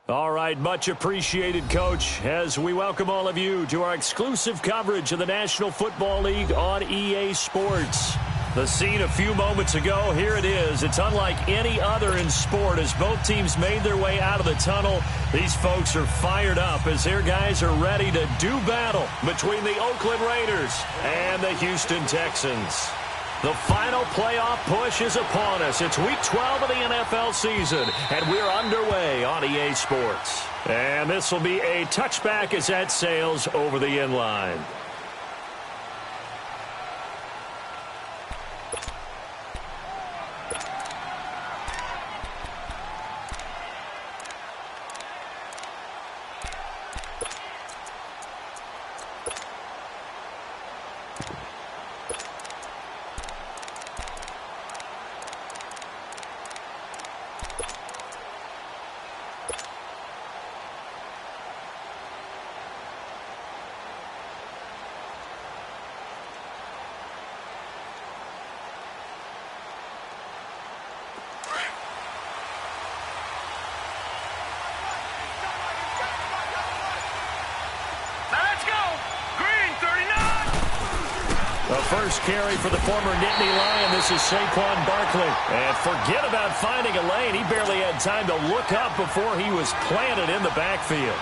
All right, much appreciated, Coach, as we welcome all of you to our exclusive coverage of the National Football League on EA Sports. The scene a few moments ago, here it is. It's unlike any other in sport as both teams made their way out of the tunnel. These folks are fired up as their guys are ready to do battle between the Oakland Raiders and the Houston Texans. The final playoff push is upon us. It's Week 12 of the NFL season, and we're underway on EA Sports. And this will be a touchback as that sails over the inline. First carry for the former Nittany Lion. This is Saquon Barkley. And forget about finding a lane. He barely had time to look up before he was planted in the backfield.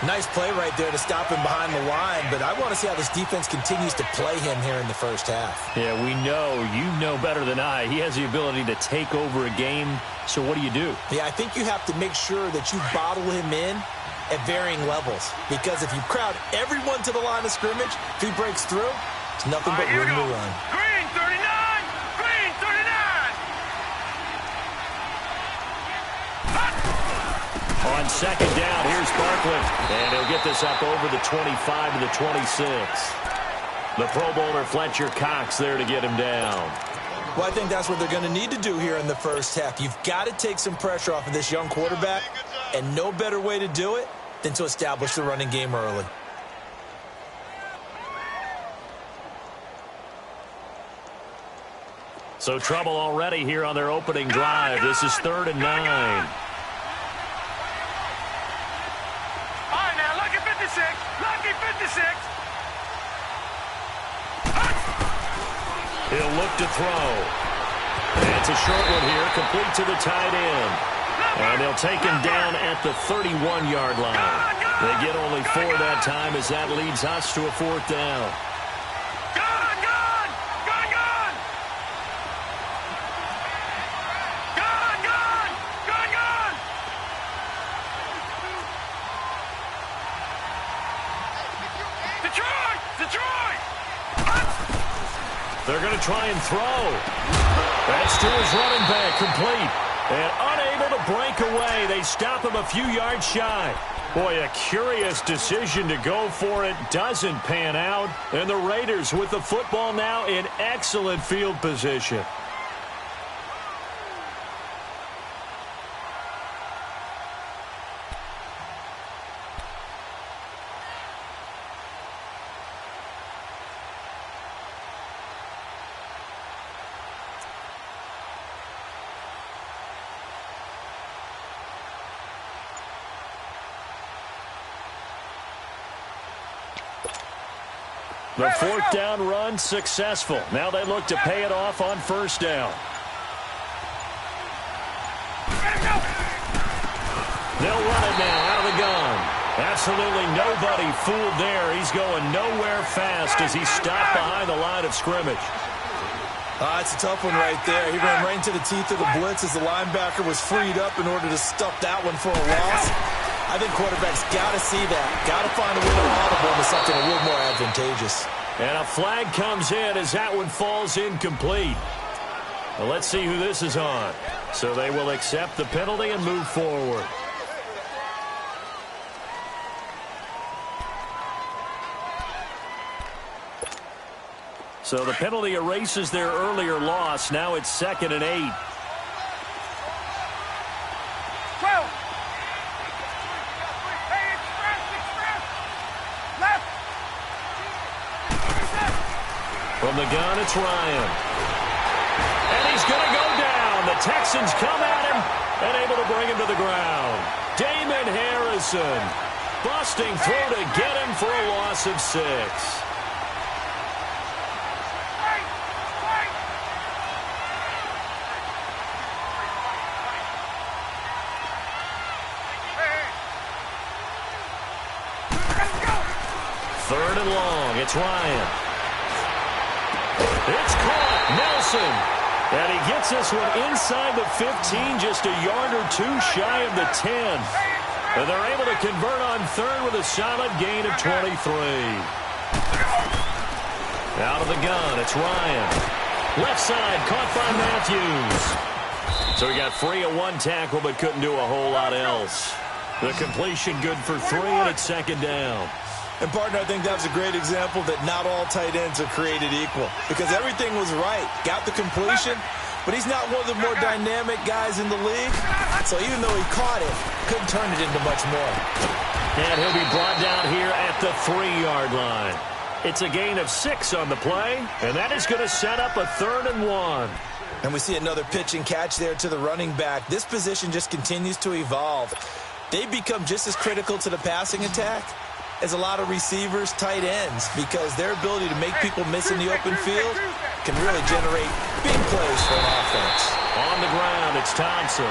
Nice play right there to stop him behind the line, but I want to see how this defense continues to play him here in the first half. Yeah, we know. You know better than I. He has the ability to take over a game. So what do you do? Yeah, I think you have to make sure that you bottle him in at varying levels, because if you crowd everyone to the line of scrimmage, if he breaks through, it's nothing but room to run. Green 39! Green 39! On second down, here's Barkley. And he'll get this up over the 25 to the 26. The Pro Bowler Fletcher Cox there to get him down. Well, I think that's what they're going to need to do here in the first half. You've got to take some pressure off of this young quarterback, and no better way to do it than to establish the running game early. So trouble already here on their opening drive. This is 3rd and 9. All right, now, lucky 56. Lucky 56. He'll look to throw. And it's a short one here, complete to the tight end. And they'll take him down at the 31-yard line. They get only 4 that time as that leads us to a 4th down. They're going to try and throw. That's to his running back, complete. And unable to break away. They stop him a few yards shy. Boy, a curious decision to go for it. Doesn't pan out. And the Raiders with the football now in excellent field position. The 4th down run successful. Now they look to pay it off on 1st down. They'll run it now out of the gun. Absolutely nobody fooled there. He's going nowhere fast as he's stopped behind the line of scrimmage. It's a tough one right there. He ran right into the teeth of the blitz as the linebacker was freed up in order to stuff that one for a loss. I think quarterbacks got to see that. Got to find a way to audible into something a little more advantageous. And a flag comes in as that one falls incomplete. Well, let's see who this is on. So they will accept the penalty and move forward. So the penalty erases their earlier loss. Now it's 2nd and 8. From the gun, it's Ryan. And he's going to go Texans come at him and able to bring him to the ground. Damon Harrison busting through to get him for a loss of 6. Third and long. It's Ryan. It's caught. Nelson. And he gets this one inside the 15, just a yard or two shy of the 10. And they're able to convert on third with a solid gain of 23. Out of the gun. It's Ryan. Left side. Caught by Matthews. So he got free of one tackle but couldn't do a whole lot else. The completion good for 3, and it's second down. And, partner, I think that was a great example that not all tight ends are created equal because everything was right. Got the completion, but he's not one of the more dynamic guys in the league. So even though he caught it, couldn't turn it into much more. And he'll be brought down here at the 3-yard line. It's a gain of 6 on the play, and that is going to set up a 3rd and 1. And we see another pitch and catch there to the running back. This position just continues to evolve. They become just as critical to the passing attack as a lot of receivers, tight ends, because their ability to make people miss in the open field can really generate big plays for an offense. On the ground, it's Thompson.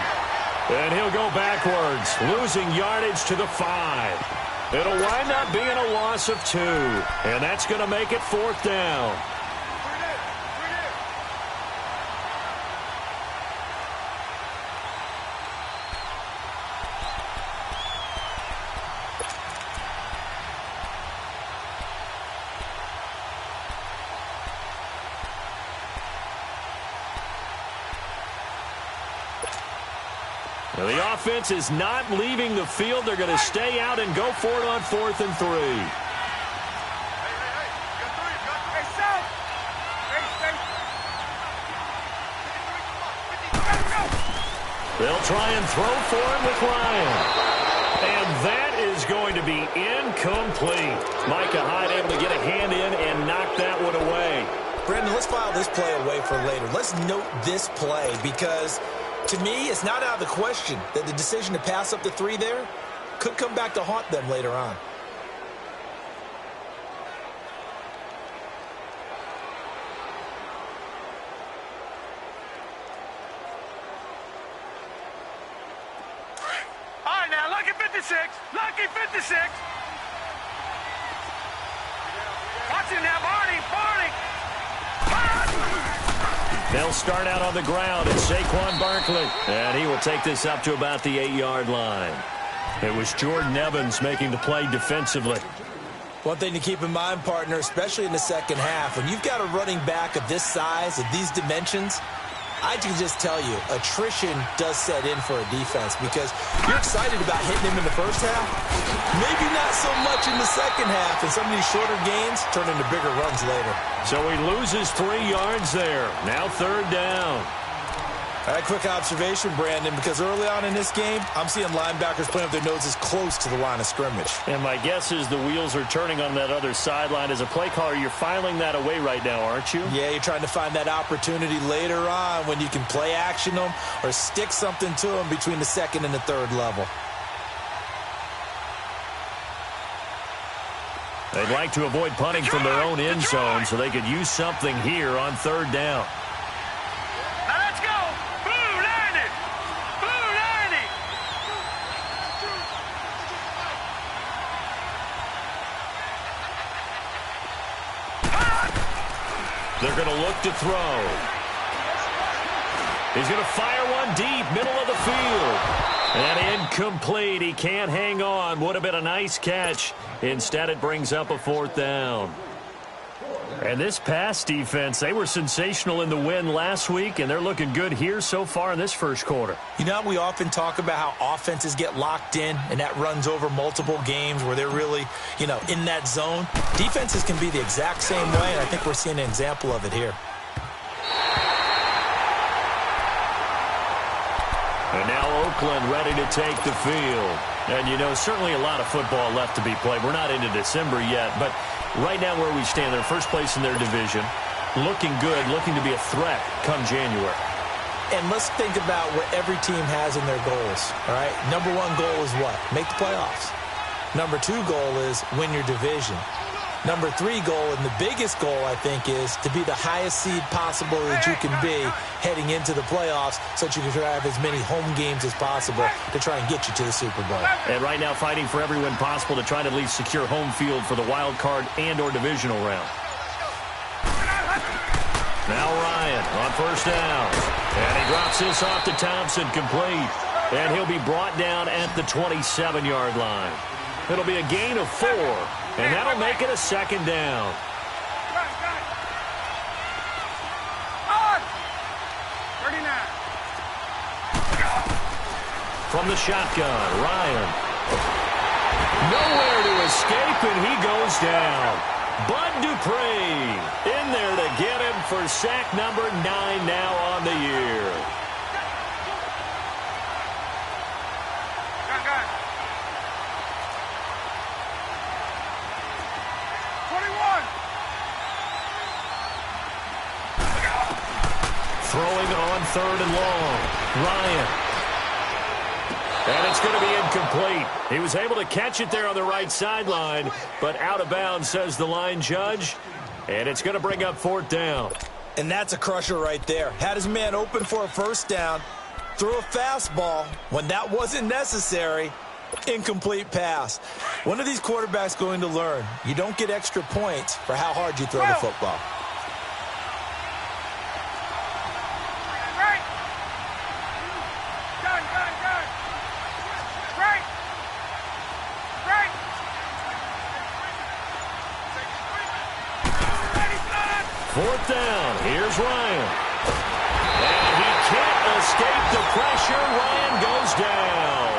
And he'll go backwards, losing yardage to the 5. It'll wind up being a loss of 2, and that's going to make it 4th down. Now the offense is not leaving the field. They're going to stay out and go for it on 4th and 3. They'll try and throw for him with Ryan. And that is going to be incomplete. Micah Hyde able to get a hand in and knock that one away. Brandon, let's file this play away for later. Let's note this play because, to me, it's not out of the question that the decision to pass up the 3 there could come back to haunt them later on. All right, now, lucky 56. Lucky 56. Watch it now, Barney. Barney. They'll start out on the ground. It's Saquon Barkley. And he will take this up to about the 8-yard line. It was Jordan Evans making the play defensively. One thing to keep in mind, partner, especially in the second half, when you've got a running back of this size, of these dimensions, I can just tell you, attrition does set in for a defense because you're excited about hitting him in the first half. Maybe not so much in the second half, and some of these shorter gains turn into bigger runs later. So he loses 3 yards there. Now 3rd down. All right, quick observation, Brandon, because early on in this game, I'm seeing linebackers playing with their noses close to the line of scrimmage. And my guess is the wheels are turning on that other sideline. As a play caller, you're filing that away right now, aren't you? Yeah, you're trying to find that opportunity later on when you can play action them or stick something to them between the 2nd and the 3rd level. They'd like to avoid punting from their own end zone so they could use something here on 3rd down. Now let's go. Blue 90. Blue 90. They're going to look to throw. He's going to fire one deep, middle of the field. And incomplete. He can't hang on. Would have been a nice catch. Instead, it brings up a 4th down. And this pass defense, they were sensational in the win last week, and they're looking good here so far in this first quarter. You know, we often talk about how offenses get locked in, and that runs over multiple games where they're really, in that zone. Defenses can be the exact same way, and I think we're seeing an example of it here. And now Oakland ready to take the field. And, certainly a lot of football left to be played. We're not into December yet, but right now where we stand, they're first place in their division, looking good, looking to be a threat come January. And let's think about what every team has in their goals, all right? Number one goal is what? Make the playoffs. Number two goal is win your division. Number three goal, and the biggest goal, I think, is to be the highest seed possible that you can be heading into the playoffs so that you can have as many home games as possible to try and get you to the Super Bowl. And right now fighting for every win possible to try to at least secure home field for the wild card and or divisional round. Now Ryan on first down. And he drops this off to Thompson, complete. And he'll be brought down at the 27-yard line. It'll be a gain of 4, and that'll make it a second down. From the shotgun, Ryan. Nowhere to escape, and he goes down. Bud Dupree in there to get him for sack number 9 now on the year. Throwing on 3rd and long. Ryan. And it's going to be incomplete. He was able to catch it there on the right sideline, but out of bounds, says the line judge. And it's going to bring up 4th down. And that's a crusher right there. Had his man open for a first down. Threw a fastball when that wasn't necessary. Incomplete pass. One of these quarterbacks going to learn. You don't get extra points for how hard you throw the football. Fourth down. Here's Ryan. And he can't escape the pressure. Ryan goes down.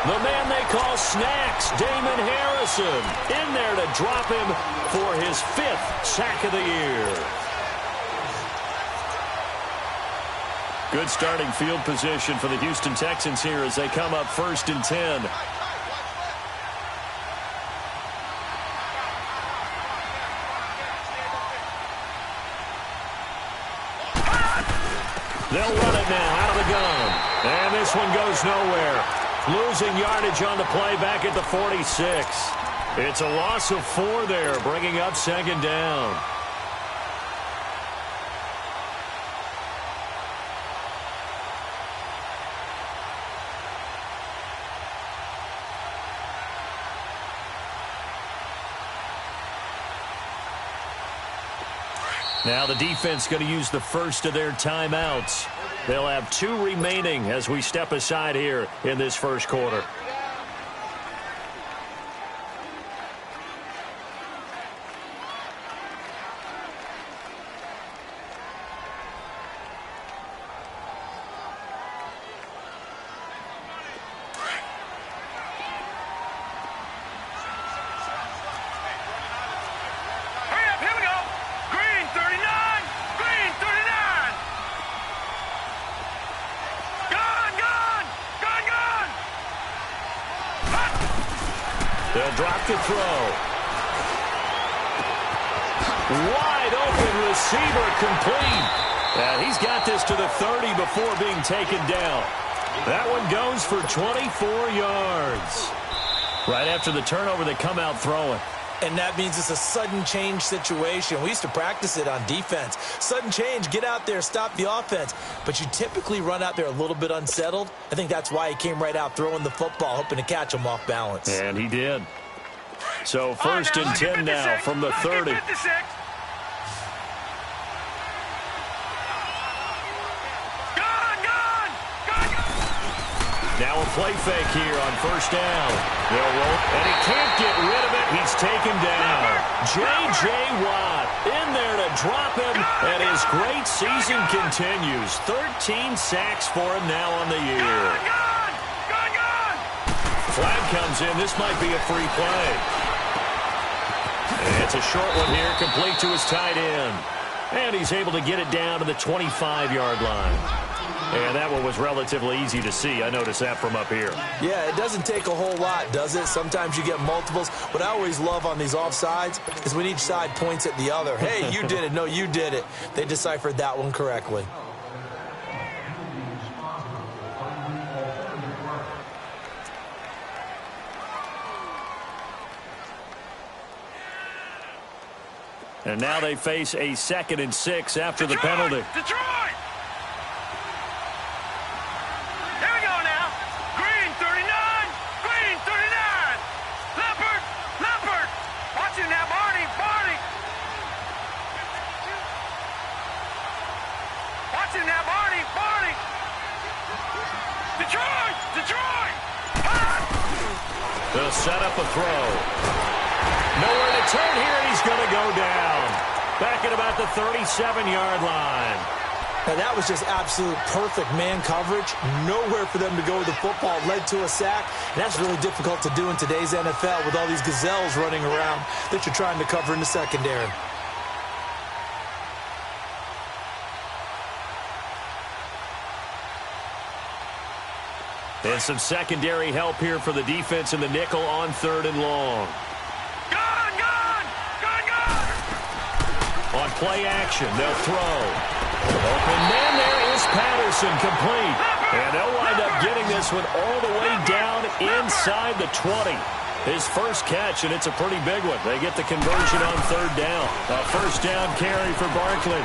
The man they call Snacks, Damon Harrison, in there to drop him for his 5th sack of the year. Good starting field position for the Houston Texans here as they come up 1st and 10. They'll run it now out of the gun. And this one goes nowhere. Losing yardage on the play back at the 46. It's a loss of 4 there, bringing up 2nd down. Now the defense going to use the first of their timeouts. They'll have 2 remaining as we step aside here in this first quarter. They'll drop the throw. Wide open receiver, complete. And he's got this to the 30 before being taken down. That one goes for 24 yards. Right after the turnover, they come out throwing. And that means it's a sudden change situation. We used to practice it on defense. Sudden change, get out there, stop the offense. But you typically run out there a little bit unsettled. I think that's why he came right out throwing the football, hoping to catch him off balance. And he did. So 1st and 10 now from the 30. Now a play fake here on 1st down. They'll roll, and he can't get rid of it. He's taken down. J.J. Watt in there to drop him, and his great season continues. 13 sacks for him now on the year. Flag comes in. This might be a free play. And it's a short one here, complete to his tight end. And he's able to get it down to the 25-yard line. And that one was relatively easy to see. I noticed that from up here. Yeah, it doesn't take a whole lot, does it? Sometimes you get multiples. What I always love on these offsides is when each side points at the other. Hey, you did it. No, you did it. They deciphered that one correctly. And now they face a 2nd and 6 after the penalty. Detroit! Here we go now. Green 39. Green 39. Leopard. Leopard. Watch it now, Barney. Barney. Watch it now, Barney. Barney. Detroit. Detroit. They'll set up a throw. Nowhere to turn here, and he's going to go down. Back at about the 37-yard line. Now, that was just absolute perfect man coverage. Nowhere for them to go with the football. Led to a sack. And that's really difficult to do in today's NFL with all these gazelles running around that you're trying to cover in the secondary. And some secondary help here for the defense in the nickel on 3rd and long. Gun, gun, gun, gun. On play action, they'll throw. Open man, there is Patterson, complete. And they'll wind up getting this one all the way down inside the 20. His first catch, and it's a pretty big one. They get the conversion on 3rd down. A first down carry for Barkley.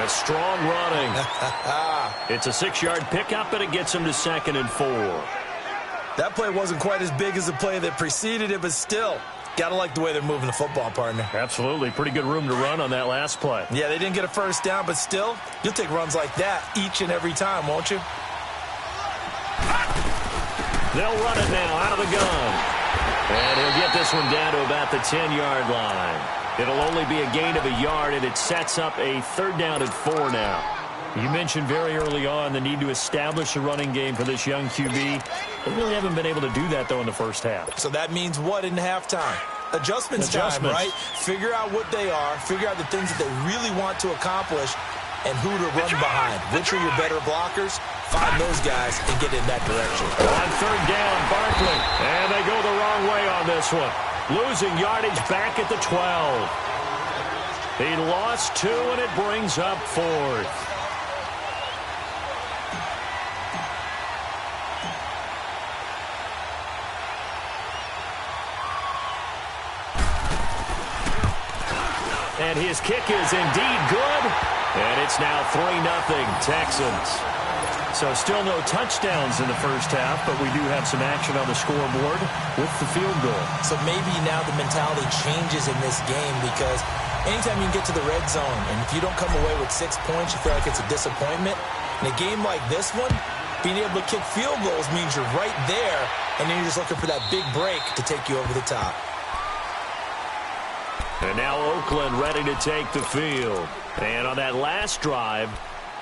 A strong running. It's a 6-yard pickup, and it gets him to 2nd and 4. That play wasn't quite as big as the play that preceded it, but still, got to like the way they're moving the football, partner. Absolutely. Pretty good room to run on that last play. Yeah, they didn't get a first down, but still, you'll take runs like that each and every time, won't you? They'll run it now out of the gun. And he'll get this one down to about the 10-yard line. It'll only be a gain of a yard, and it sets up a 3rd down and 4 now. You mentioned very early on the need to establish a running game for this young QB. They really haven't been able to do that, though, in the first half. So that means what in halftime? Adjustments time, right? Figure out what they are, figure out the things that they really want to accomplish, and who to run behind. Which are your better blockers? Find those guys and get in that direction. On 3rd down, Barkley. And they go the wrong way on this one. Losing yardage back at the 12. He lost 2, and it brings up 4th. And his kick is indeed good. And it's now 3-0 Texans. So still no touchdowns in the first half, but we do have some action on the scoreboard with the field goal. So maybe now the mentality changes in this game because anytime you can get to the red zone, and if you don't come away with 6 points, you feel like it's a disappointment. In a game like this one, being able to kick field goals means you're right there, and then you're just looking for that big break to take you over the top. And now Oakland ready to take the field. And on that last drive,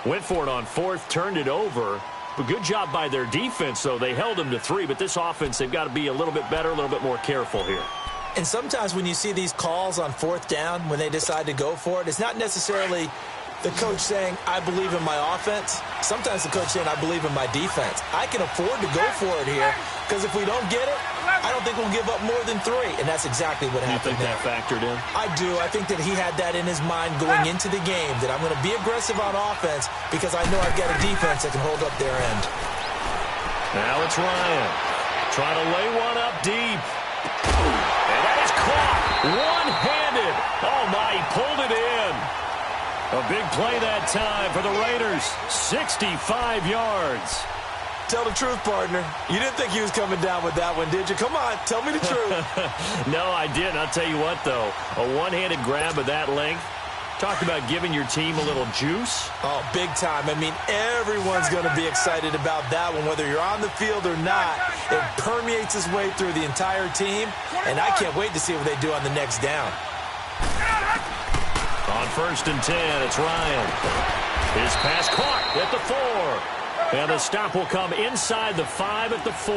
went for it on 4th, turned it over. But good job by their defense, though. They held them to 3, but this offense, they've got to be a little bit better, a little bit more careful here. And sometimes when you see these calls on 4th down, when they decide to go for it, it's not necessarily the coach saying, I believe in my offense. Sometimes the coach saying, I believe in my defense. I can afford to go for it here because if we don't get it, I don't think we'll give up more than 3. And that's exactly what happened. You think that factored in? I do. I think that he had that in his mind going into the game, that I'm going to be aggressive on offense because I know I've got a defense that can hold up their end. Now it's Ryan. Trying to lay one up deep. And that is caught. One-handed. Oh, my, he pulled it in. A big play that time for the Raiders. 65 yards. Tell the truth, partner. You didn't think he was coming down with that one, did you? Come on, tell me the truth. No, I didn't. I'll tell you what, though. A one-handed grab of that length. Talked about giving your team a little juice. Oh, big time. I mean, everyone's going to be excited about that one, whether you're on the field or not. It permeates its way through the entire team, and I can't wait to see what they do on the next down. On 1st and 10, it's Ryan. His pass caught at the 4. And the stop will come inside the 5 at the 4.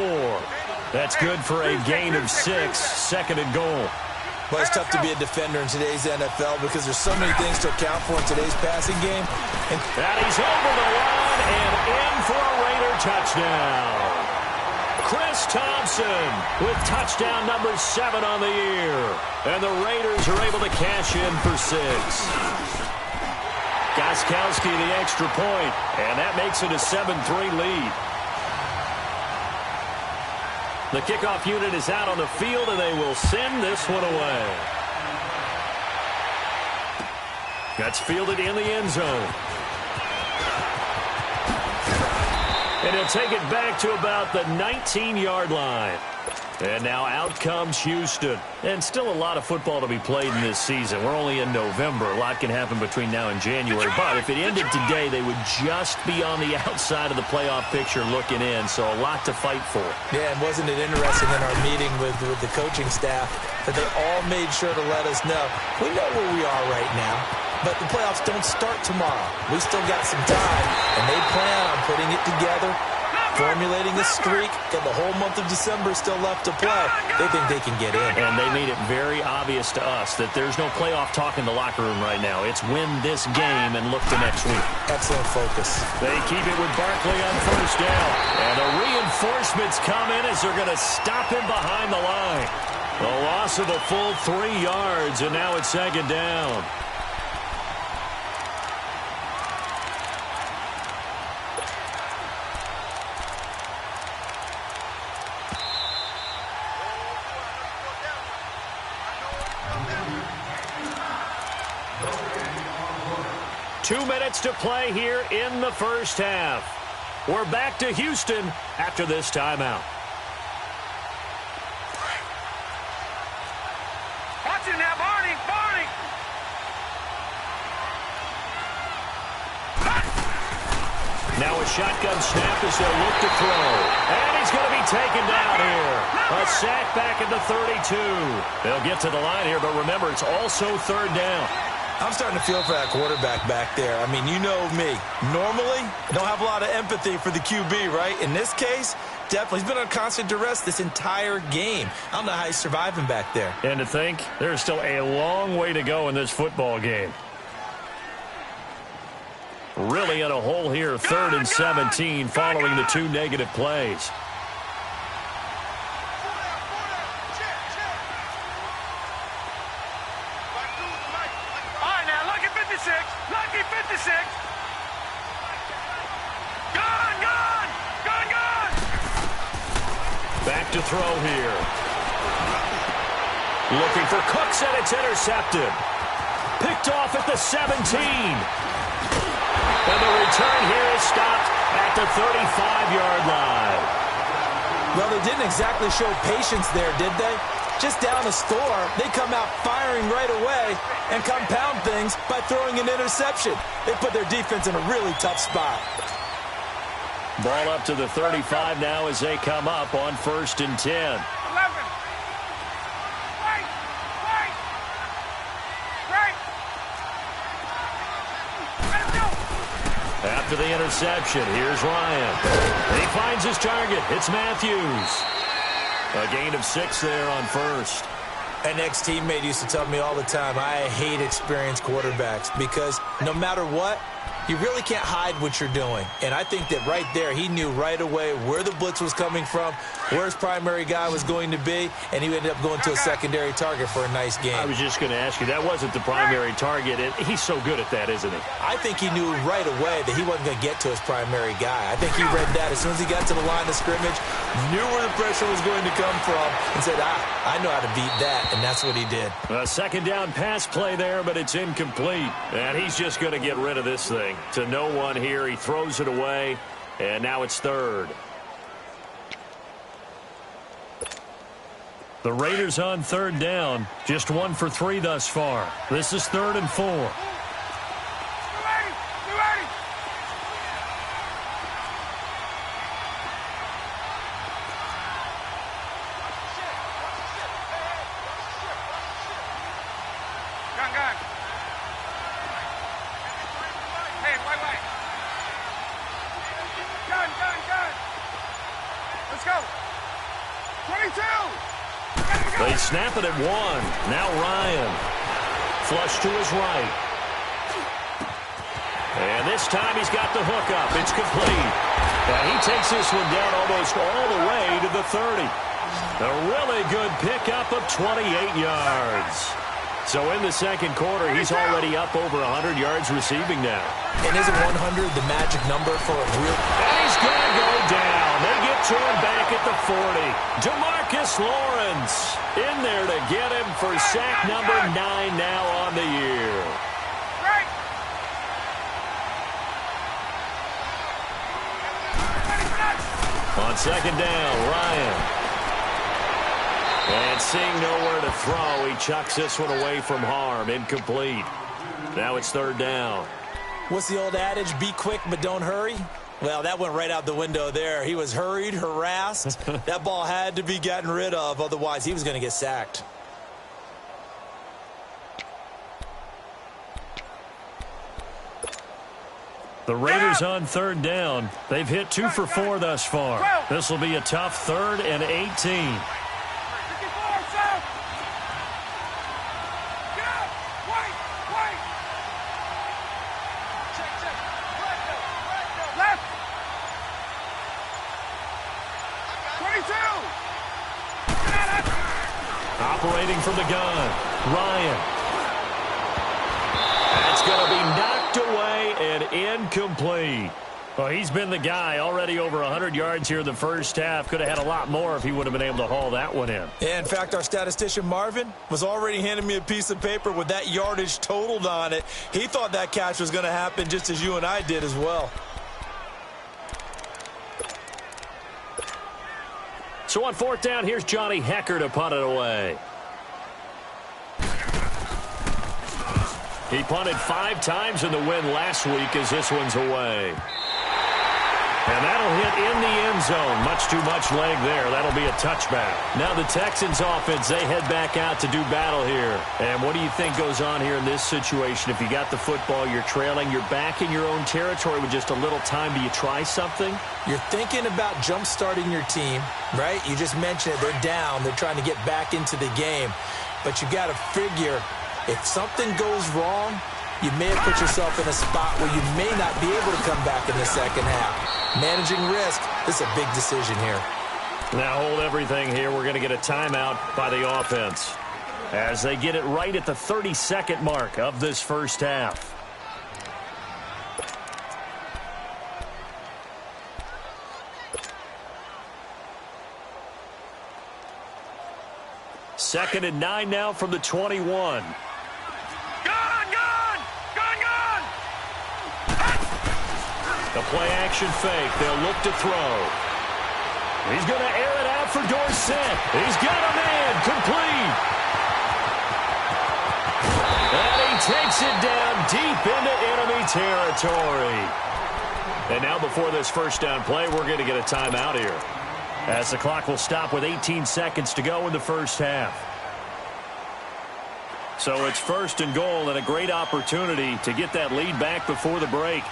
That's good for a gain of 6, 2nd and goal. Well, it's tough to be a defender in today's NFL because there's so many things to account for in today's passing game. And he's over the line and in for a Raider touchdown. Chris Thompson with touchdown number 7 on the year. And the Raiders are able to cash in for 6. Gostkowski the extra point, and that makes it a 7-3 lead. The kickoff unit is out on the field, and they will send this one away. That's fielded in the end zone. And he'll take it back to about the 19-yard line. And now out comes Houston. And still a lot of football to be played in this season. We're only in November. A lot can happen between now and January. But if it ended today, they would just be on the outside of the playoff picture looking in. So a lot to fight for. Yeah, and wasn't it interesting in our meeting with the coaching staff that they all made sure to let us know, we know where we are right now, but the playoffs don't start tomorrow. We still got some time, and they plan on putting it together, formulating a streak, got the whole month of December still left to play. They think they can get in. And they made it very obvious to us that there's no playoff talk in the locker room right now. It's win this game and look to next week. Excellent focus. They keep it with Barkley on first down. And the reinforcements come in as they're going to stop him behind the line. A loss of a full 3 yards, and now it's second down. Two minutes to play here in the first half. We're back to Houston after this timeout. Watch it now, Barney! Barney! Now a shotgun snap as they'll look to throw. And he's going to be taken down here. A sack back at the 32. They'll get to the line here, but remember, it's also third down. I'm starting to feel for that quarterback back there. I mean, you know me. Normally, I don't have a lot of empathy for the QB, right? In this case, definitely. He's been on constant duress this entire game. I don't know how he's surviving back there. And to think, there's still a long way to go in this football game. Really in a hole here, 3rd and 17, following the 2 negative plays. Lucky 56. Gone. Back to throw here. Looking for Cooks, and it's intercepted. Picked off at the 17. And the return here is stopped at the 35-yard line. Well, they didn't exactly show patience there, did they? Just down a score, they come out firing right away and compound things by throwing an interception. They put their defense in a really tough spot. Ball up to the 35 now as they come up on 1st and 10. 11. Right. Let's go. After the interception, here's Ryan. He finds his target. It's Matthews. A gain of 6 there on first. An ex-teammate used to tell me all the time, I hate experienced quarterbacks because no matter what, you really can't hide what you're doing. And I think that right there, he knew right away where the blitz was coming from, where his primary guy was going to be, and he ended up going to a secondary target for a nice game. I was just going to ask you, that wasn't the primary target, and he's so good at that, isn't he? I think he knew right away that he wasn't going to get to his primary guy. I think he read that as soon as he got to the line of scrimmage, knew where the pressure was going to come from, and said, I know how to beat that, and that's what he did. A second down pass play there, but it's incomplete. And he's just going to get rid of this thing. To no one here, he throws it away, and now it's 3rd. The Raiders on 3rd down, just 1 for 3 thus far. This is 3rd and 4. You ready? Gun. Hey, wait. Gun. Let's go. 22. They snap it at 1. Now Ryan. Flush to his right. And this time he's got the hook up. It's complete. And he takes this one down almost all the way to the 30. A really good pickup of 28 yards. So in the second quarter, he's already up over 100 yards receiving now. And isn't 100 the magic number for a real... And he's going to go down. They get to him back at the 40. DeMarcus Lawrence in there to get him for sack number 9 now on the year. On second down, Ryan. And seeing nowhere to throw, he chucks this one away from harm. Incomplete. Now it's third down. What's the old adage? Be quick, but don't hurry? Well, that went right out the window there. He was hurried, harassed. That ball had to be gotten rid of. Otherwise, he was going to get sacked. The Raiders on third down. They've hit 2 for 4 thus far. This will be a tough 3rd and 18. Operating from the gun, Ryan. That's going to be knocked away and incomplete. Well, he's been the guy already over 100 yards here in the first half. Could have had a lot more if he would have been able to haul that one in. Yeah, in fact, our statistician Marvin was already handing me a piece of paper with that yardage totaled on it. He thought that catch was going to happen just as you and I did as well. So on fourth down, here's Johnny Hecker to punt it away. He punted 5 times in the win last week as this one's away. And that'll hit in the end zone. Much too much leg there. That'll be a touchback. Now the Texans offense, they head back out to do battle here. And what do you think goes on here in this situation? If you got the football, you're trailing, you're back in your own territory with just a little time. Do you try something? You're thinking about jump-starting your team, right? You just mentioned it. They're down. They're trying to get back into the game. But you got to figure, if something goes wrong, you may have put yourself in a spot where you may not be able to come back in the second half. Managing risk, this is a big decision here. Now hold everything here. We're going to get a timeout by the offense as they get it right at the 30-second mark of this first half. Second and 9 now from the 21. The play-action fake. They'll look to throw. He's going to air it out for Dorsett. He's got him in. Complete. And he takes it down deep into enemy territory. And now before this first down play, we're going to get a timeout here, as the clock will stop with 18 seconds to go in the first half. So it's first and goal and a great opportunity to get that lead back before the break.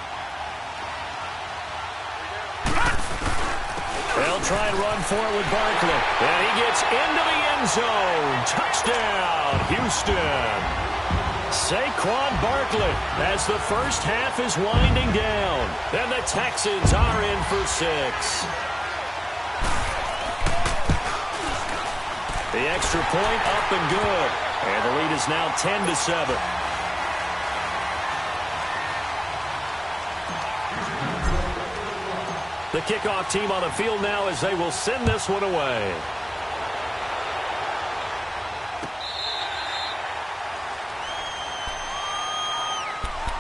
They'll try and run for it with Barkley. And he gets into the end zone. Touchdown, Houston. Saquon Barkley as the first half is winding down. And the Texans are in for 6. The extra point up and good. And the lead is now 10-7. The kickoff team on the field now as they will send this one away.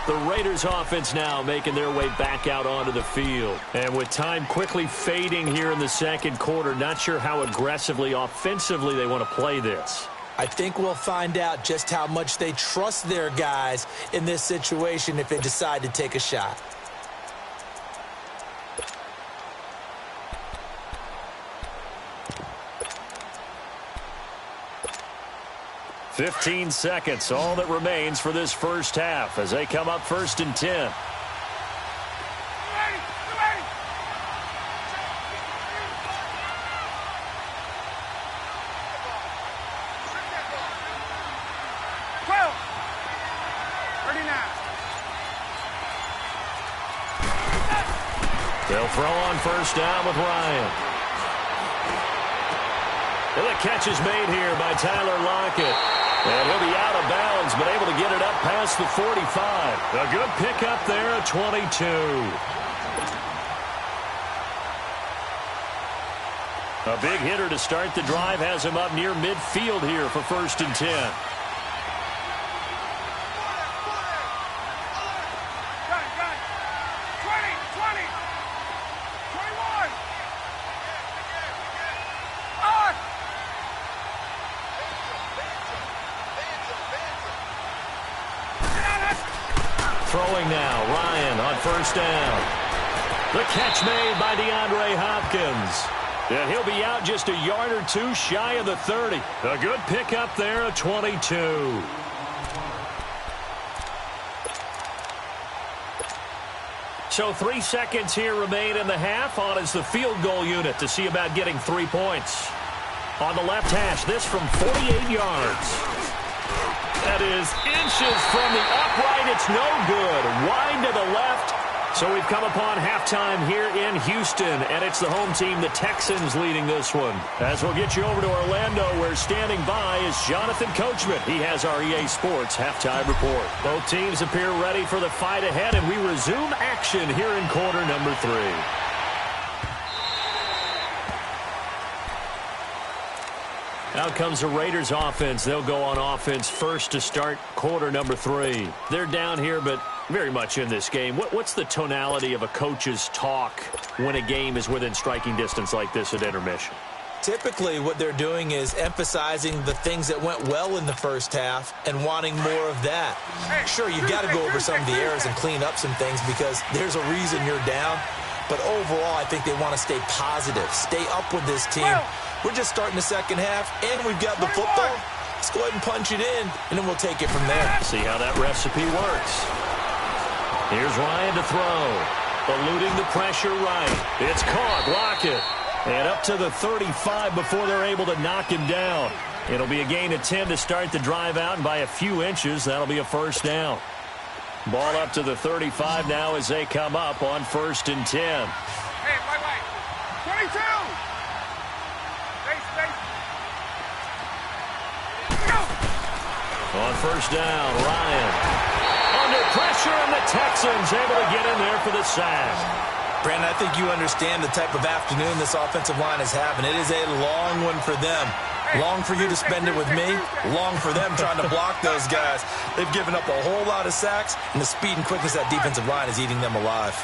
The Raiders offense now making their way back out onto the field. And with time quickly fading here in the second quarter, not sure how aggressively, offensively they want to play this. I think we'll find out just how much they trust their guys in this situation if they decide to take a shot. "15 seconds, all that remains for this first half as they come up first and 10. They'll throw on first down with Ryan. And the catch is made here by Tyler Lockett. And he'll be out of bounds, but able to get it up past the 45. A good pickup there at 22. A big hitter to start the drive has him up near midfield here for 1st and 10. Throwing now, Ryan on 1st down. The catch made by DeAndre Hopkins. And he'll be out just a yard or two shy of the 30. A good pickup there at 22. So 3 seconds here remain in the half. On is the field goal unit to see about getting 3 points. On the left hash, this from 48 yards. That is inches from the upright. It's no good. Wide to the left. So we've come upon halftime here in Houston, and it's the home team, the Texans, leading this one. As we'll get you over to Orlando, where standing by is Jonathan Coachman. He has our EA Sports halftime report. Both teams appear ready for the fight ahead, and we resume action here in quarter number 3. Out comes the Raiders offense. They'll go on offense first to start quarter number 3. They're down here, but very much in this game. What's the tonality of a coach's talk when a game is within striking distance like this at intermission? Typically, what they're doing is emphasizing the things that went well in the first half and wanting more of that. Sure, you've got to go over some of the errors and clean up some things because there's a reason you're down. But overall, I think they want to stay positive, stay up with this team. We're just starting the second half, and we've got the football. Let's go ahead and punch it in, and then we'll take it from there. See how that recipe works. Here's Ryan to throw. Eluding the pressure right. It's caught. Lockett. And up to the 35 before they're able to knock him down. It'll be a gain of 10 to start the drive out, and by a few inches, that'll be a 1st down. Ball up to the 35 now as they come up on 1st and 10. Hey, wait. 22! On 1st down, Ryan. Under pressure, and the Texans able to get in there for the sack. Brandon, I think you understand the type of afternoon this offensive line is having. It is a long one for them. Long for you to spend it with me. Long for them trying to block those guys. They've given up a whole lot of sacks, and the speed and quickness of that defensive line is eating them alive.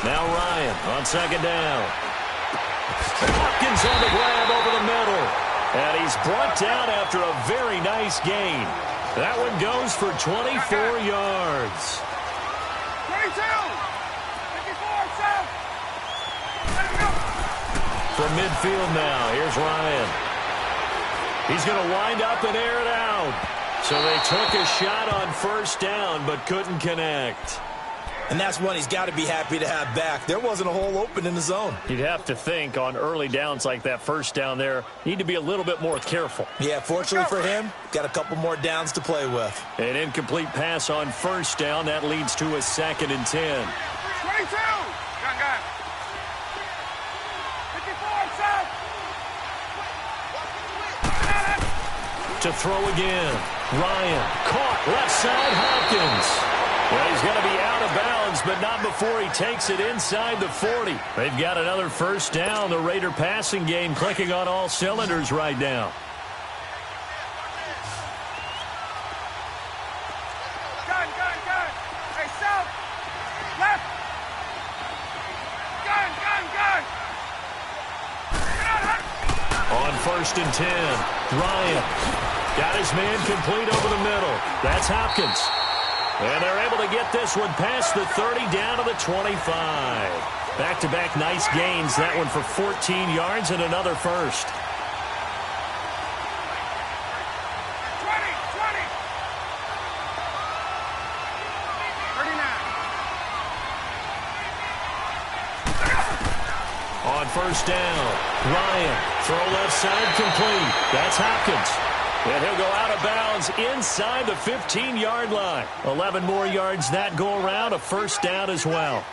Now Ryan on 2nd down. Hopkins on the grab over the middle. And he's brought down after a very nice gain. That one goes for 24 yards. 22! 54, south! From midfield now, here's Ryan. He's going to wind up and air it out. So they took a shot on 1st down, but couldn't connect. And that's one he's got to be happy to have back. There wasn't a hole open in the zone. You'd have to think on early downs like that 1st down there, need to be a little bit more careful. Yeah, fortunately for him, got a couple more downs to play with. An incomplete pass on 1st down. That leads to a 2nd and 10. 22! Gun. 54, south! To throw again. Ryan caught left side. Hopkins. Well, he's going to be out of bounds, but not before he takes it inside the 40. They've got another 1st down. The Raider passing game clicking on all cylinders right now. Gun. Hey, south! Left! Gun! On 1st and 10, Ryan got his man complete over the middle. That's Hopkins. And they're able to get this one past the 30 down to the 25. Back-to-back nice gains. That one for 14 yards and another 1st. 39. On 1st down, Ryan, throw left side complete. That's Hopkins. And he'll go out of bounds inside the 15-yard line. 11 more yards that go around, a first down as well.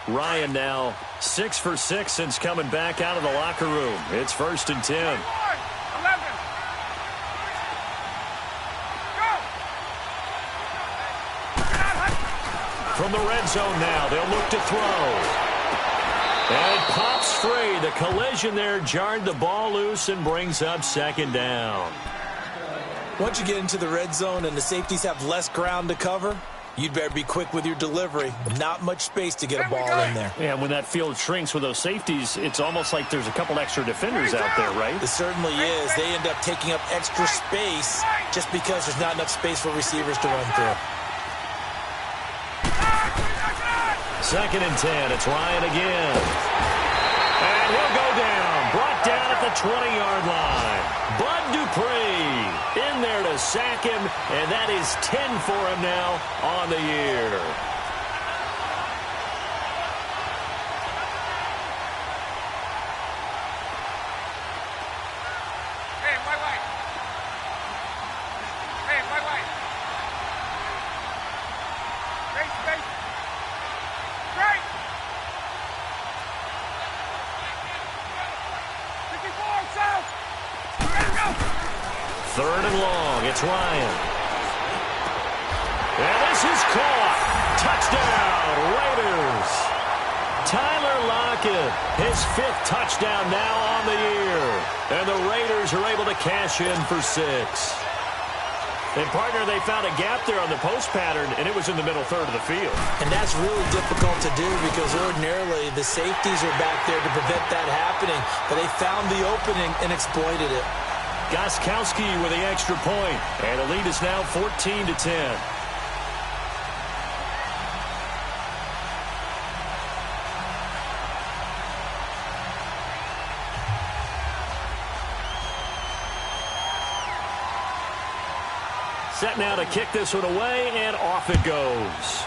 Ryan now 6 for 6 since coming back out of the locker room. It's 1st and 10. From the red zone now, they'll look to throw. And it pops free. The collision there jarred the ball loose and brings up 2nd down. Once you get into the red zone and the safeties have less ground to cover, you'd better be quick with your delivery. Not much space to get a ball in there. Yeah, when that field shrinks with those safeties, it's almost like there's a couple extra defenders out there, right? It certainly is. They end up taking up extra space just because there's not enough space for receivers to run through. 2nd and 10. It's Ryan again. And he'll go down. Brought down at the 20-yard line. Bud Dupree in there to sack him, and that is 10 for him now on the year. Third and long. It's Ryan. And this is caught. Touchdown, Raiders. Tyler Lockett, his 5th touchdown now on the year. And the Raiders are able to cash in for 6. And, partner, they found a gap there on the post pattern, and it was in the middle third of the field. And that's really difficult to do because ordinarily the safeties are back there to prevent that happening. But they found the opening and exploited it. Gostkowski with the extra point, and the lead is now 14-10. Set now to kick this one away, and off it goes.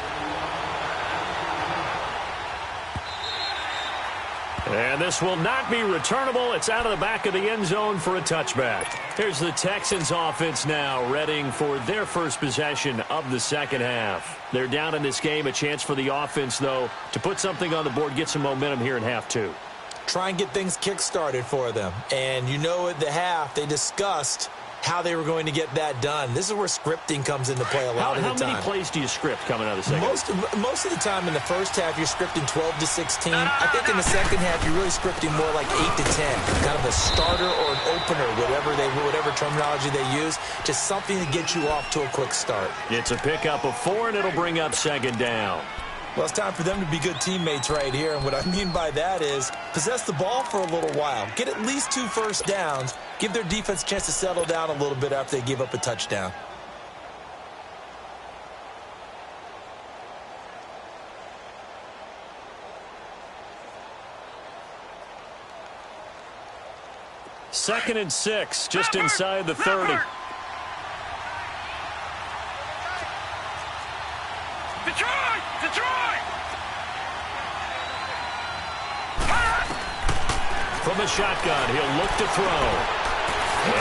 And this will not be returnable. It's out of the back of the end zone for a touchback. Here's the Texans offense now, readying for their first possession of the second half. They're down in this game. A chance for the offense, though, to put something on the board, get some momentum here in half 2. Try and get things kick-started for them. And you know at the half, they discussed how they were going to get that done. This is where scripting comes into play a lot of the time. How many plays do you script coming out of the second? Most of the time in the first half, you're scripting 12 to 16. I think in the second half, you're really scripting more like 8 to 10. Kind of a starter or an opener, whatever terminology they use. Just something to get you off to a quick start. It's a pickup of 4, and it'll bring up 2nd down. Well, it's time for them to be good teammates right here. And what I mean by that is possess the ball for a little while. Get at least 2 first downs. Give their defense a chance to settle down a little bit after they give up a touchdown. Second and 6, just inside the 30. Detroit! From the shotgun, he'll look to throw.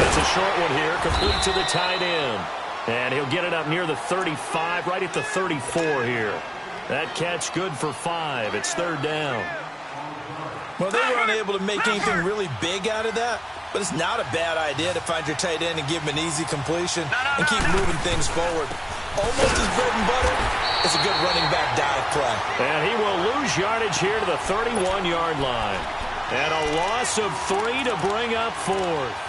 It's a short one here, complete to the tight end. And he'll get it up near the 35, right at the 34 here. That catch good for 5. It's 3rd down. Well, they were unable to make anything really big out of that, but it's not a bad idea to find your tight end and give him an easy completion and keep moving things forward. Almost as bread and butter as a good running back dive play. And he will lose yardage here to the 31-yard line. And a loss of 3 to bring up 4th.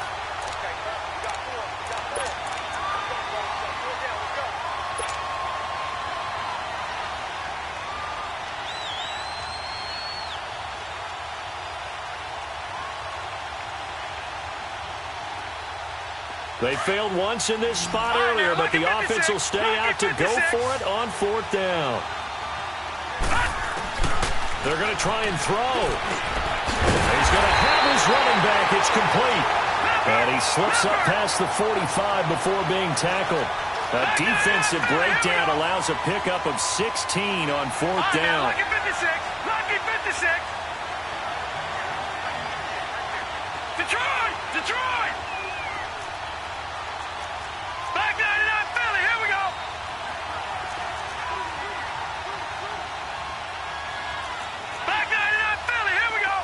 They failed once in this spot earlier, but the offense will stay out to go for it on 4th down. They're going to try and throw. He's going to have his running back. It's complete. And he slips up past the 45 before being tackled. A defensive breakdown allows a pickup of 16 on fourth down. Lucky 56. Lucky 56. Detroit! Detroit! Back 99 Philly. Here we go. Back 99 Philly. Here we go.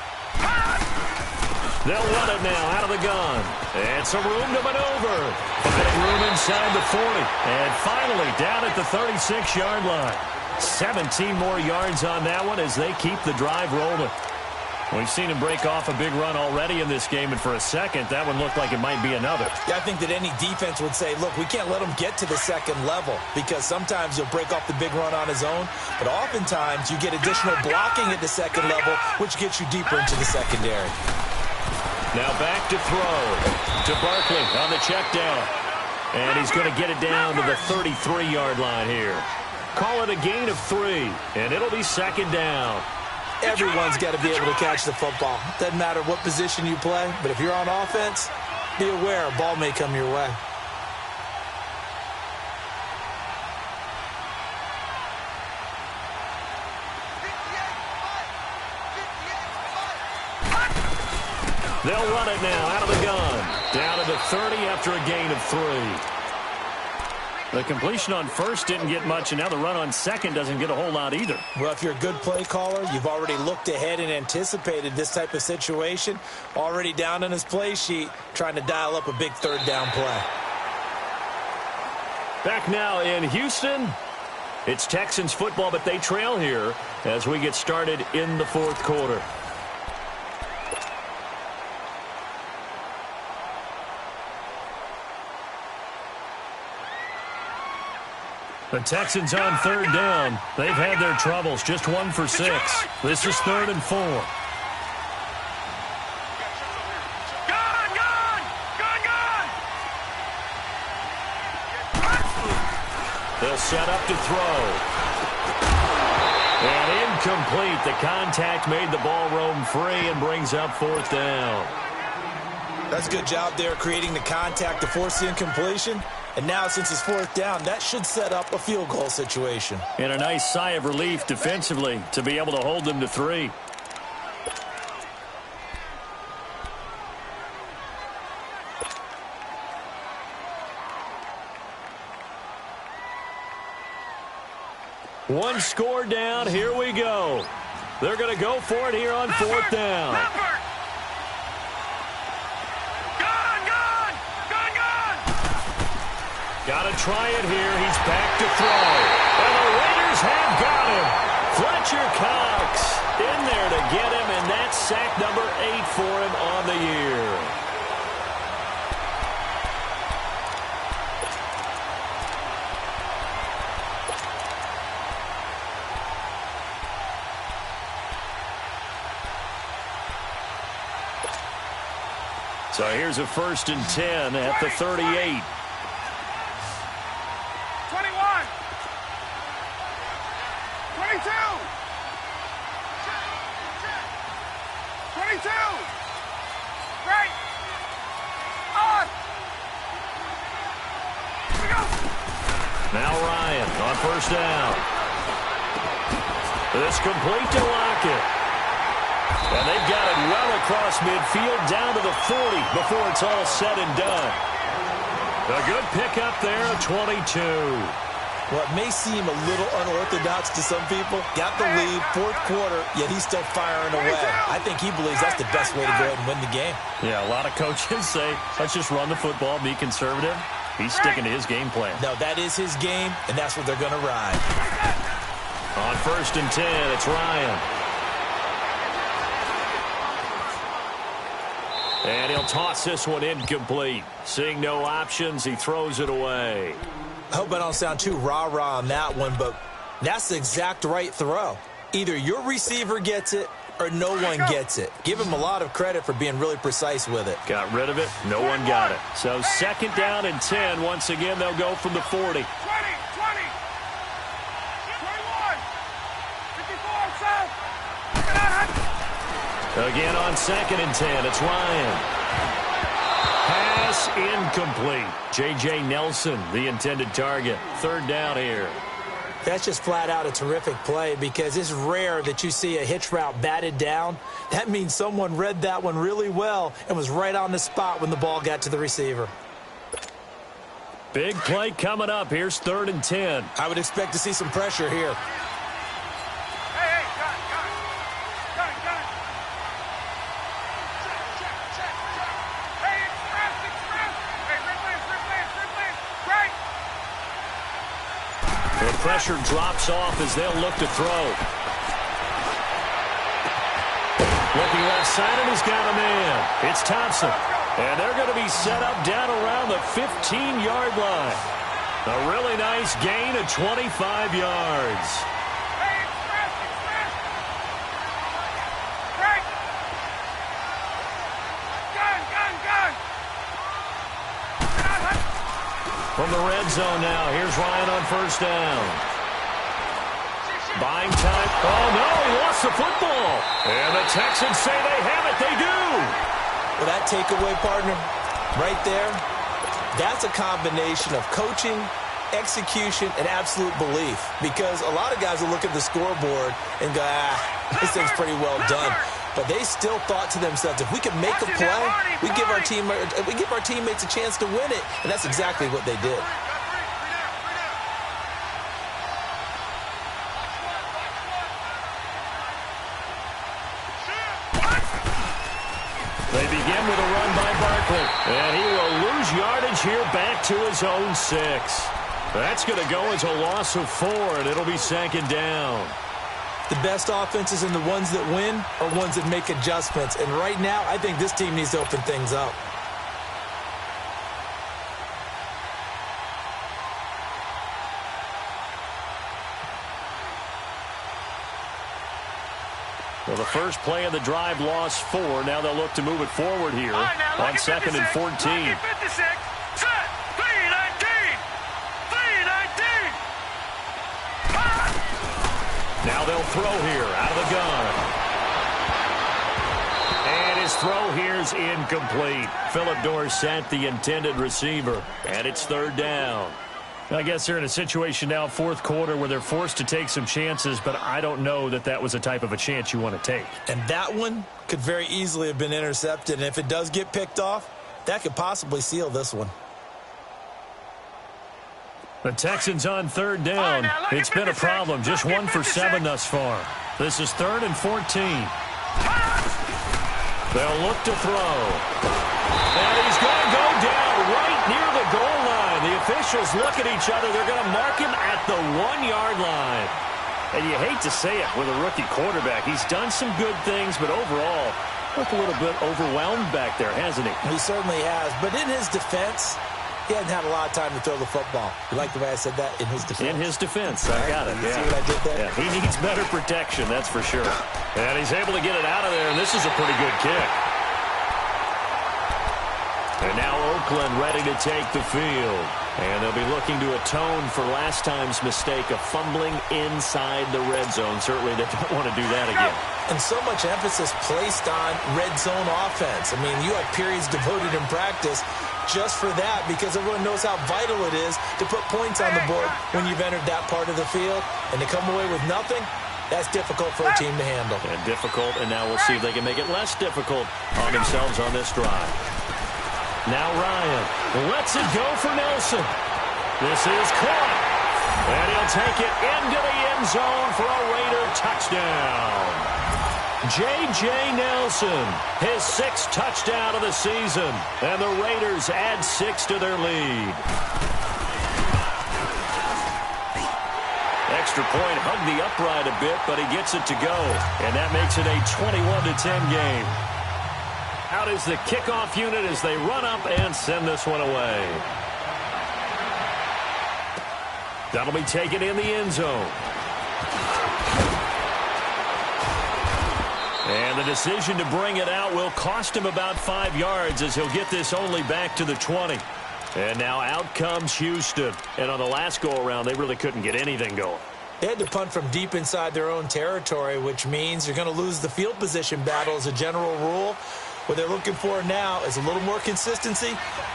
They'll run it now out of the gun. And some room to maneuver. Big room inside the 40. And finally down at the 36-yard line. 17 more yards on that one as they keep the drive rolling. We've seen him break off a big run already in this game, and for a second, that one looked like it might be another. Yeah, I think that any defense would say, look, we can't let him get to the second level because sometimes he'll break off the big run on his own, but oftentimes you get additional blocking at the second level, which gets you deeper into the secondary. Now back to throw to Barkley on the check down. And he's going to get it down to the 33-yard line here. Call it a gain of 3, and it'll be second down. Everyone's got to be able to catch the football. Doesn't matter what position you play, but if you're on offense, be aware a ball may come your way. They'll run it now out of the gun. Down to the 30 after a gain of 3. The completion on first didn't get much, and now the run on second doesn't get a whole lot either. Well, if you're a good play caller, you've already looked ahead and anticipated this type of situation. Already down on his play sheet, trying to dial up a big third down play. Back now in Houston. It's Texans football, but they trail here as we get started in the fourth quarter. The Texans on third down. They've had their troubles. Just 1 for 6. This is 3rd and 4. Gone! Gone! Gone! Gone! They'll set up to throw. And incomplete. The contact made the ball roam free and brings up 4th down. That's a good job there creating the contact to force the incompletion. And now, since it's 4th down, that should set up a field goal situation. And a nice sigh of relief defensively to be able to hold them to 3. One score down. Here we go. They're going to go for it here on 4th down. Got to try it here. He's back to throw. And the Raiders have got him. Fletcher Cox in there to get him, and that's sack number 8 for him on the year. So here's a 1st and 10 at the 38. 22! 22! Great! On! Here we go! Now Ryan on 1st down. This complete to Lockett. And they've got it well across midfield down to the 40 before it's all said and done. A good pickup there, 22. What may seem a little unorthodox to some people, got the lead, 4th quarter, yet he's still firing away. I think he believes that's the best way to go ahead and win the game. Yeah, a lot of coaches say, let's just run the football, be conservative. He's sticking to his game plan. No, that is his game, and that's what they're going to ride. On 1st and 10, it's Ryan. And he'll toss this one incomplete. Seeing no options, he throws it away. I hope I don't sound too rah-rah on that one, but that's the exact right throw. Either your receiver gets it or no one gets it. Give him a lot of credit for being really precise with it. Got rid of it. No one got it. So 2nd down and 10. Once again, they'll go from the 40. 20, 20, 21, 54, South. Again on 2nd and 10, it's Ryan. Pass pass incomplete. J.J. Nelson, the intended target. Third down here. That's just flat out a terrific play because it's rare that you see a hitch route batted down. That means someone read that one really well and was right on the spot when the ball got to the receiver. Big play coming up. Here's 3rd and 10. I would expect to see some pressure here. Hey, got it. Hey, express. Hey, replace. Right. The pressure drops off as they'll look to throw. Looking left side, and he's got a man. It's Thompson. And they're going to be set up down around the 15-yard line. A really nice gain of 25 yards. Hey, express. Right. Gun. From the red zone now, here's Ryan on 1st down. Buying time. Oh, no, he lost the football. And the Texans say they have it. They do. Well, that takeaway, partner, right there, that's a combination of coaching, execution, and absolute belief. Because a lot of guys will look at the scoreboard and go, this thing's pretty well done. But they still thought to themselves, if we can make a play, we give our teammates a chance to win it. And that's exactly what they did. They begin with a run by Barkley. And he will lose yardage here back to his own 6. That's going to go as a loss of 4, and it'll be 2nd down. The best offenses and the ones that win are ones that make adjustments. And right now, I think this team needs to open things up. Well, the first play of the drive lost 4. Now they'll look to move it forward here on 2nd and 14. 56. Set. 319. Now they'll throw here out of the gun. And his throw here's incomplete. Philip Dorsett, the intended receiver. And it's 3rd down. I guess they're in a situation now, 4th quarter, where they're forced to take some chances, but I don't know that that was a type of a chance you want to take. And that one could very easily have been intercepted. And if it does get picked off, that could possibly seal this one. The Texans on 3rd down. It's been a problem. Just 1 for 7 thus far. This is 3rd and 14. They'll look to throw. And he's going to go down right near the goal line. The officials look at each other. They're going to mark him at the 1-yard line. And you hate to say it with a rookie quarterback. He's done some good things, but overall, looked a little bit overwhelmed back there, hasn't he? He certainly has. But in his defense, he hasn't had a lot of time to throw the football. You like the way I said that? In his defense. In his defense. I got it. You see what I did there? Yeah, he needs better protection, that's for sure. And he's able to get it out of there, and this is a pretty good kick. And now Oakland ready to take the field. And they'll be looking to atone for last time's mistake of fumbling inside the red zone. Certainly they don't want to do that again. And so much emphasis placed on red zone offense. I mean, you have periods devoted in practice just for that because everyone knows how vital it is to put points on the board when you've entered that part of the field. And to come away with nothing, that's difficult for a team to handle. And difficult, and now we'll see if they can make it less difficult on themselves on this drive. Now Ryan lets it go for Nelson. This is caught. And he'll take it into the end zone for a Raider touchdown. J.J. Nelson, his 6th touchdown of the season. And the Raiders add 6 to their lead. Extra point hugged the upright a bit, but he gets it to go. And that makes it a 21-10 game. Out is the kickoff unit as they run up and send this one away. That'll be taken in the end zone. And the decision to bring it out will cost him about 5 yards as he'll get this only back to the 20. And now out comes Houston. And on the last go-around, they really couldn't get anything going. They had to punt from deep inside their own territory, which means you're going to lose the field position battle as a general rule. What they're looking for now is a little more consistency,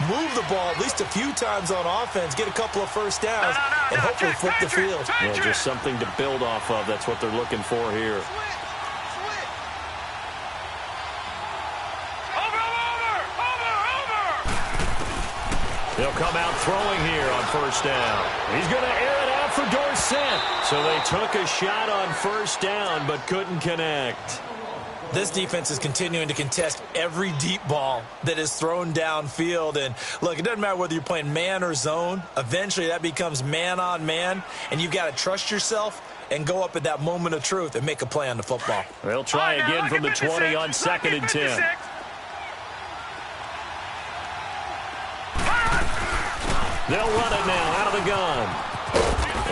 move the ball at least a few times on offense, get a couple of first downs, and hopefully flip the field. Well, just something to build off of. That's what they're looking for here. They'll come out throwing here on first down. He's going to air it out for Dorsett. So they took a shot on first down but couldn't connect. This defense is continuing to contest every deep ball that is thrown downfield. And, look, it doesn't matter whether you're playing man or zone. Eventually that becomes man on man, and you've got to trust yourself and go up at that moment of truth and make a play on the football. They'll try again from the 20 on 2nd and 10. They'll run it now out of the gun.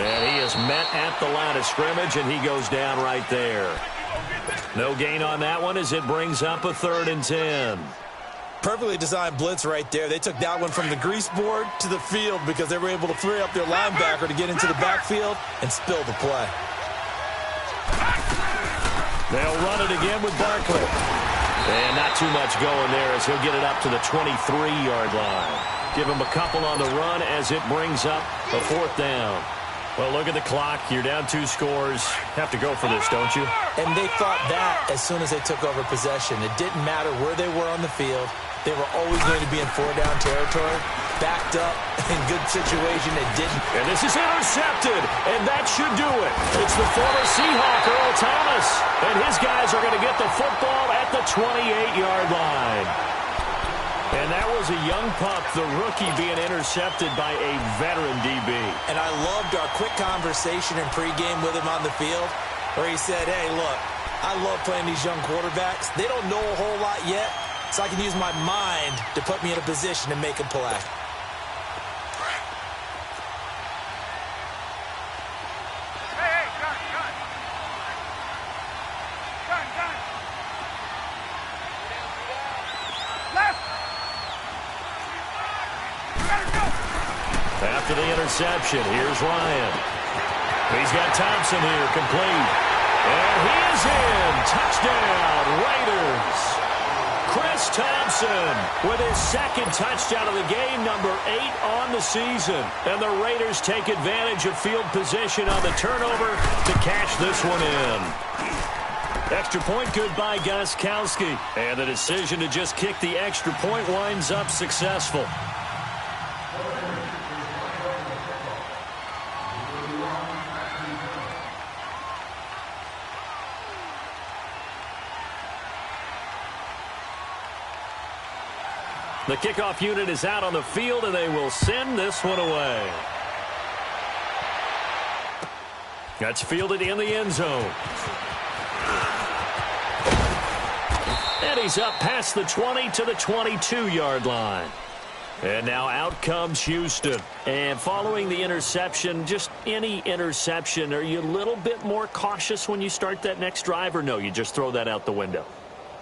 And he is met at the line of scrimmage, and he goes down right there. No gain on that one as it brings up a 3rd and 10. Perfectly designed blitz right there. They took that one from the grease board to the field because they were able to free up their linebacker to get into the backfield and spill the play. They'll run it again with Barkley. And not too much going there as he'll get it up to the 23-yard line. Give him a couple on the run as it brings up a 4th down. Well, look at the clock. You're down 2 scores. Have to go for this, don't you? And they thought that as soon as they took over possession. It didn't matter where they were on the field. They were always going to be in 4-down territory. Backed up, in good situation, it didn't. And this is intercepted, and that should do it. It's the former Seahawk, Earl Thomas. And his guys are going to get the football at the 28-yard line. And that was a young pup, the rookie, being intercepted by a veteran DB. And I loved our quick conversation in pregame with him on the field where he said, hey, look, I love playing these young quarterbacks. They don't know a whole lot yet, so I can use my mind to put me in a position to make a play. After the interception, here's Ryan. He's got Thompson here, complete. And he is in. Touchdown, Raiders. Chris Thompson with his 2nd touchdown of the game, number 8 on the season. And the Raiders take advantage of field position on the turnover to cash this one in. Extra point good by Gostkowski. And the decision to just kick the extra point winds up successful. The kickoff unit is out on the field, and they will send this one away. That's fielded in the end zone. And he's up past the 20 to the 22-yard line. And now out comes Houston. And following the interception, just any interception, are you a little bit more cautious when you start that next drive, or no, you just throw that out the window?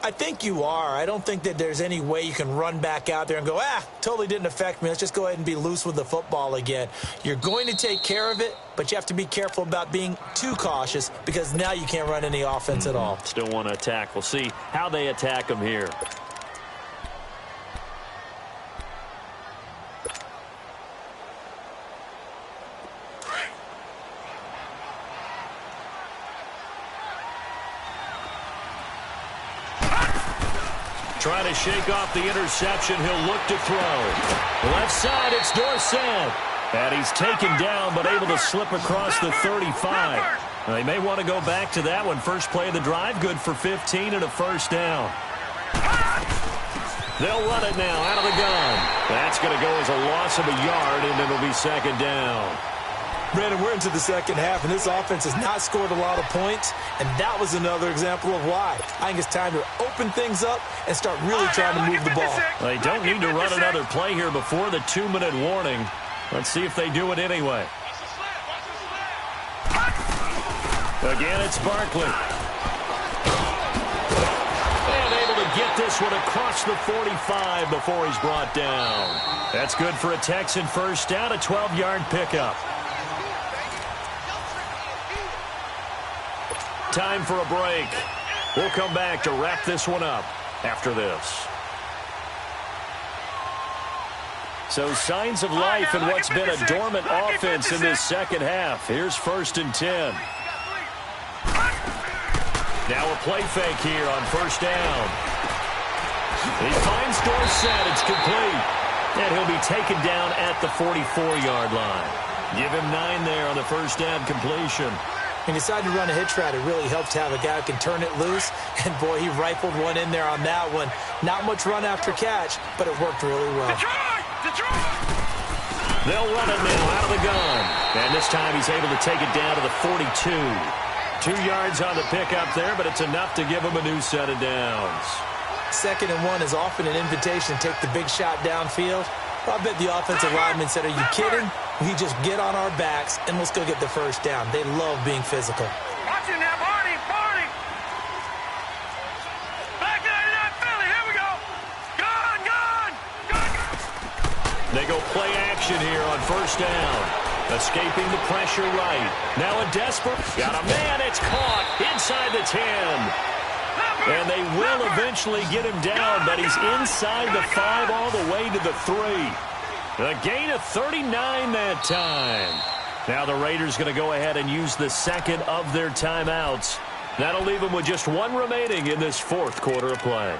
I think you are. I don't think that there's any way you can run back out there and go, totally didn't affect me. Let's just go ahead and be loose with the football again. You're going to take care of it, but you have to be careful about being too cautious because now you can't run any offense at all. Still want to attack. We'll see how they attack them here. Trying to shake off the interception. He'll look to throw. Left side, it's Dorsett. And he's taken down, but able to slip across the 35. They may want to go back to that one. First play of the drive, good for 15 and a 1st down. They'll run it now out of the gun. That's going to go as a loss of a yard, and it'll be 2nd down. Brandon, we're into the 2nd half, and this offense has not scored a lot of points, and that was another example of why. I think it's time to open things up and start really trying to move the ball. They don't need to run another play here before the 2-minute warning. Let's see if they do it anyway. Again, it's Barkley. And able to get this one across the 45 before he's brought down. That's good for a Texan 1st down, a 12-yard pickup. Time for a break. We'll come back to wrap this one up. after this. So signs of life in what's been a dormant offense in this second half. Here's 1st and 10. Now a play fake here on 1st down. He finds Dorsett. It's complete. And he'll be taken down at the 44-yard line. Give him 9 there on the 1st down completion. He decided to run a hitch route. It really helps to have a guy who can turn it loose. And, boy, he rifled one in there on that one. Not much run after catch, but it worked really well. They'll run it now out of the gun. And this time he's able to take it down to the 42. 2 yards on the pickup there, but it's enough to give him a new set of downs. 2nd and 1 is often an invitation to take the big shot downfield. I bet the offensive lineman said, are you kidding? We just get on our backs and let's go get the 1st down. They love being physical. Watching that, Barney. Back 99 Philly, here we go. Gone. They go play action here on 1st down. Escaping the pressure right. Now a desperate. Got a man. It's caught inside the 10. And they will eventually get him down, but he's inside the 5 all the way to the 3. A gain of 39 that time. Now the Raiders going to go ahead and use the 2nd of their timeouts. That'll leave them with just 1 remaining in this 4th quarter of play.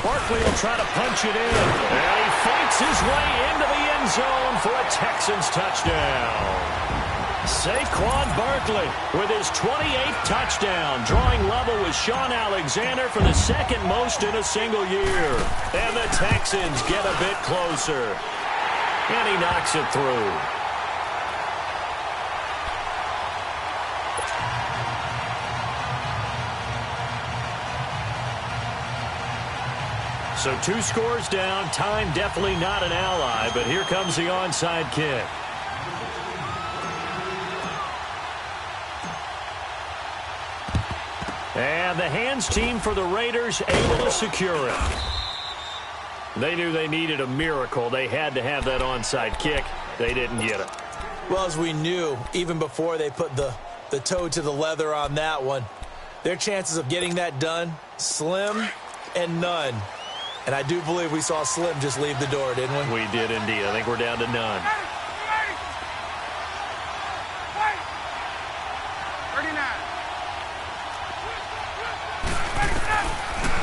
Barkley will try to punch it in. And he fights his way into the end zone for a Texans touchdown. Saquon Barkley with his 28th touchdown, drawing level with Sean Alexander for the 2nd most in a single year. And the Texans get a bit closer. And he knocks it through. So 2 scores down. Time definitely not an ally, but here comes the onside kick. And the hands team for the Raiders able to secure it. They knew they needed a miracle. They had to have that onside kick. They didn't get it. Well, as we knew, even before they put the toe to the leather on that one, their chances of getting that done, slim and none. And I do believe we saw Slim just leave the door, didn't we? We did indeed. I think we're down to none. 39.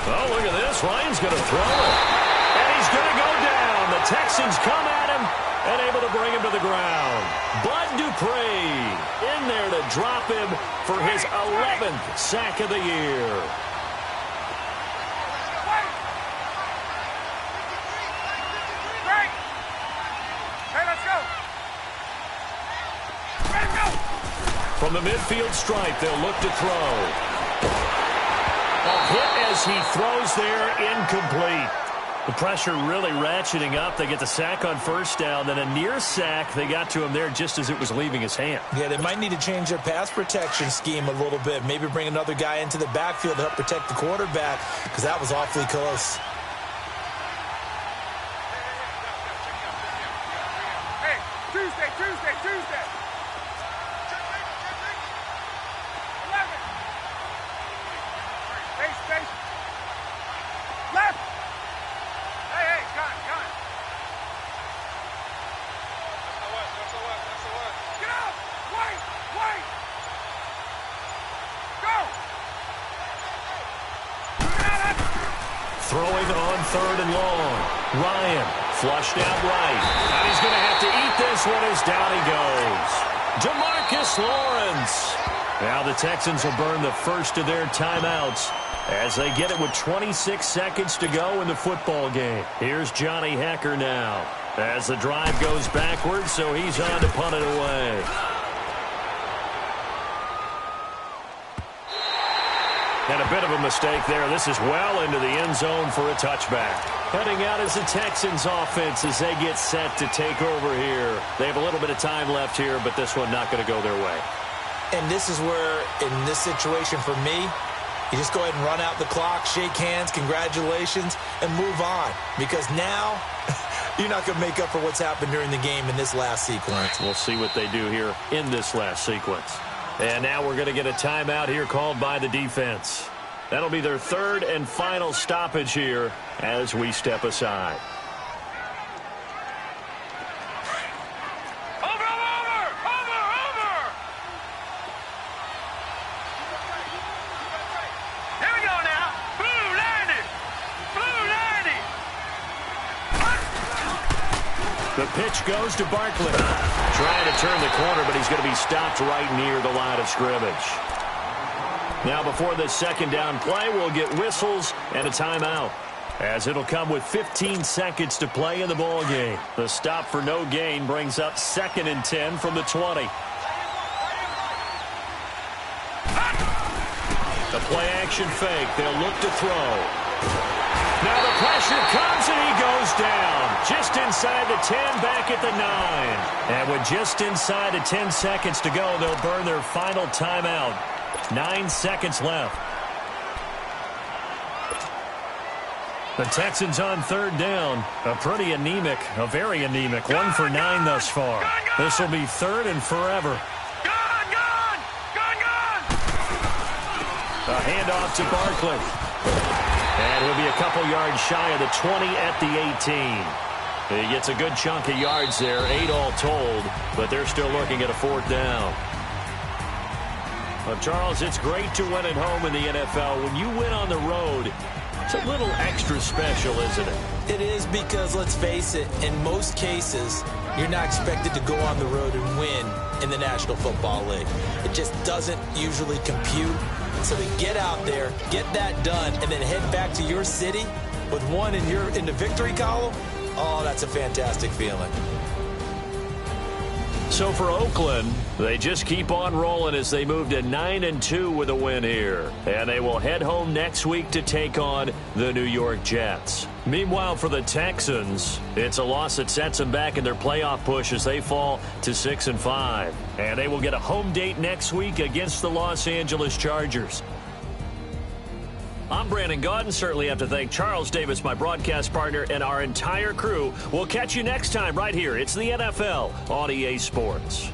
Oh, look at this. Ryan's going to throw it. And he's going to go down. The Texans come at him and able to bring him to the ground. Bud Dupree in there to drop him for his 11th sack of the year. From the midfield stripe, they'll look to throw. A hit as he throws there, incomplete. The pressure really ratcheting up. They get the sack on 1st down, then a near sack. They got to him there just as it was leaving his hand. Yeah, they might need to change their pass protection scheme a little bit. Maybe bring another guy into the backfield to help protect the quarterback, because that was awfully close. Hey, Tuesday. 11. Space. Left. Hey, gun. That's the one. Get out. Wait. Go. Throwing it on 3rd and long. Ryan flushed out right. And he's going to have to eat this one as down he goes. DeMarcus Lawrence. Now the Texans will burn the 1st of their timeouts as they get it with 26 seconds to go in the football game. Here's Johnny Hecker now as the drive goes backwards, so he's on to punt it away. And a bit of a mistake there. This is well into the end zone for a touchback. Heading out as the Texans offense as they get set to take over here. They have a little bit of time left here, but this one not going to go their way. And this is where, in this situation for me, you just go ahead and run out the clock, shake hands, congratulations, and move on. Because now, you're not going to make up for what's happened during the game in this last sequence. We'll see what they do here in this last sequence. And now we're going to get a timeout here called by the defense. That'll be their third and final stoppage here as we step aside. The pitch goes to Barkley. Trying to turn the corner, but he's going to be stopped right near the line of scrimmage. Now before this second down play, we'll get whistles and a timeout, as it'll come with 15 seconds to play in the ball game. The stop for no gain brings up 2nd and 10 from the 20. The play action fake. They'll look to throw. Now the pressure comes and he goes down. Just inside the 10, back at the 9. And with just inside of 10 seconds to go, they'll burn their final timeout. 9 seconds left. The Texans on third down. A very anemic 1 for 9 thus far. This will be 3rd and forever. A handoff to Barkley. And he'll be a couple yards shy of the 20 at the 18. He gets a good chunk of yards there, 8 all told, but they're still looking at a 4th down. Well, Charles, it's great to win at home in the NFL. When you win on the road, it's a little extra special, isn't it? It is, because, let's face it, in most cases, you're not expected to go on the road and win in the National Football League. It just doesn't usually compute. So to get out there, get that done, and then head back to your city with one in the victory column, oh, that's a fantastic feeling. So for Oakland, they just keep on rolling as they move to 9-2 with a win here. And they will head home next week to take on the New York Jets. Meanwhile, for the Texans, it's a loss that sets them back in their playoff push as they fall to 6-5. And they will get a home date next week against the Los Angeles Chargers. I'm Brandon Gaudin. Certainly have to thank Charles Davis, my broadcast partner, and our entire crew. We'll catch you next time right here. It's the NFL on EA Sports.